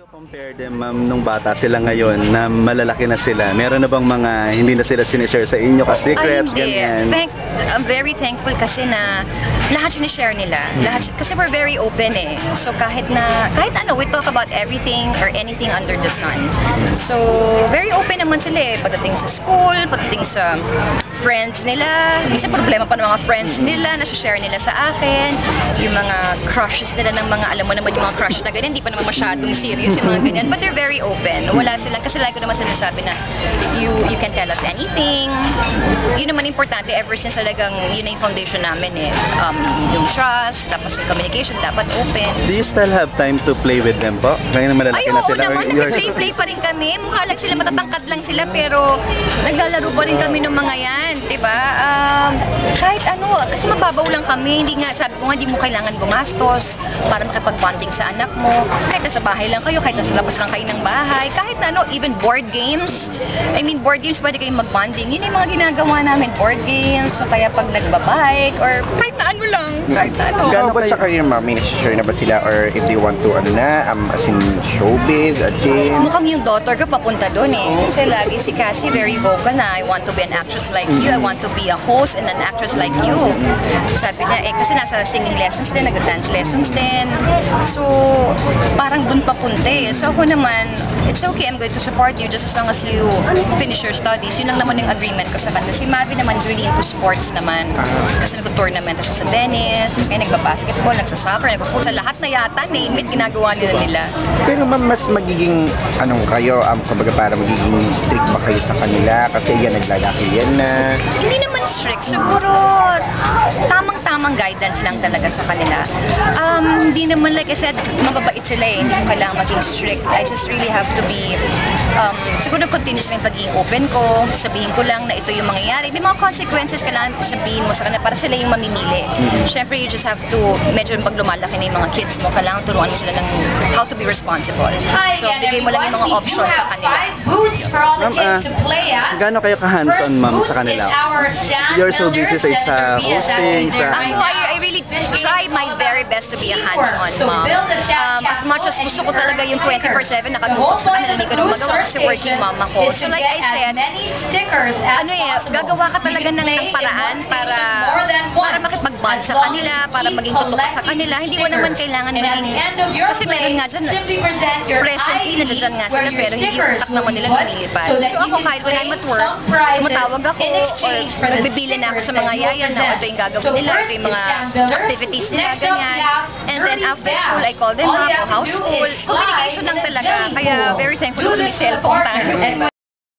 compare them, ma'am, nung bata sila ngayon na malalaki na sila, meron na bang mga hindi na sila sinishare sa inyo kasi secrets, ganyan? I'm very thankful kasi na lahat sinishare nila. Lahat, kasi we're very open eh. So kahit ano, we talk about everything or anything under the sun. So very open naman sila eh. Pagdating sa school, pagdating sa friends nila. Minsan problema pa ng mga friends nila, nasa-share nila sa akin. Yung mga crushes nila ng mga, alam mo naman yung mga crushes na ganyan, hindi pa naman masyadong serious yung mga ganyan. But they're very open. Wala silang, kasi like ko naman sinasabi na you can tell us anything. Yun naman importante ever since talagang yun na yung foundation namin eh. Yung trust, tapos yung communication, dapat open. Do you still have time to play with them po? Kaya na malalaki na sila? Ay, oo naman, nag-play pa rin kami. Mukha lang sila, matatangkad lang sila, pero naglalaro pa rin kami ng mga yan, diba? Kahit ano, kasi mababaw lang kami. Hindi nga, sabi ko nga, hindi mo kailangan gumastos para makipag-bonding sa anak mo. Kahit nasa bahay lang kayo, kahit nasa labas lang kayo ng bahay, kahit ano, even board games. I mean, board games, pwede kayong mag-bonding. Yun yung mga ginagawa namin, board games, so kaya pag nagbabike, or kahit na ano lang, kahit na ano. Gano'n ba sa career, ma'am? May nasi-share na ba sila? Or if they want to, as in showbiz, a gym? Mukhang yung daughter ko papunta doon eh. Kasi lagi si Cassie very vocal na, I want to be an actress like you, I want to be a host and an actress like you. Sabi niya, kasi nasa singing lessons din, nag-dance lessons din. So, parang doon papunta eh. So ako naman, it's okay, I'm going to support you just as long as you finish your studies. Yun lang naman yung agreement ko sa kanila. Si Mavi naman is really into sports naman. Kasi nag-tournament siya sa tennis, kasi nagba-basketball, nagsa-soccer, nagpa-futsal, lahat na yata, name it, ginagawa nila. Pero ma'am, mas magiging, kayo, kumbaga para magiging strict ba kayo sa kanila? Kasi yan, naglalaki yan na. Hindi naman strict, siguro tamang guidance lang talaga sa kanila. Hindi naman, like I said, mababait sila eh, hindi ko kailangan maging strict. I just really have to be, siguro continuous lang yung pagiging open ko, sabihin ko lang na ito yung mangyayari. May mga consequences kailangan sabihin mo sa kanila para sila yung mamimili. Siyempre, you just have to, medyo pag lumalaki na yung mga kids mo, kailangan turuan mo sila ng how to be responsible. So, bigay mo lang yung mga options sa kanila. Ma'am, gaano kayo ka-hands-on, ma'am, sa kanila? You're so busy sa hosting, I really try my very best to be a hands-on mom. As much as gusto ko talaga yung 24/7 nakatutok sa kanila, hindi ko na magawa kasi working mama ko. So like I said, gagawa ka talaga ng paraan para makipag-bond sa kanila, para maging tutok sa kanila. Hindi mo naman kailangan maging, kasi meron nga dyan, presently, nandiyan nga sila, pero hindi yung utak naman nila lumilipad. So ako kahit when I'm at work, tumatawag ako, or nagbibili na ako sa mga yaya na ito yung gagawin nila, ito yung mga activities nila, ganyan. And then after school, I call them up, o house school. Communication lang talaga. Kaya very thankful ako na may cellphone tayo.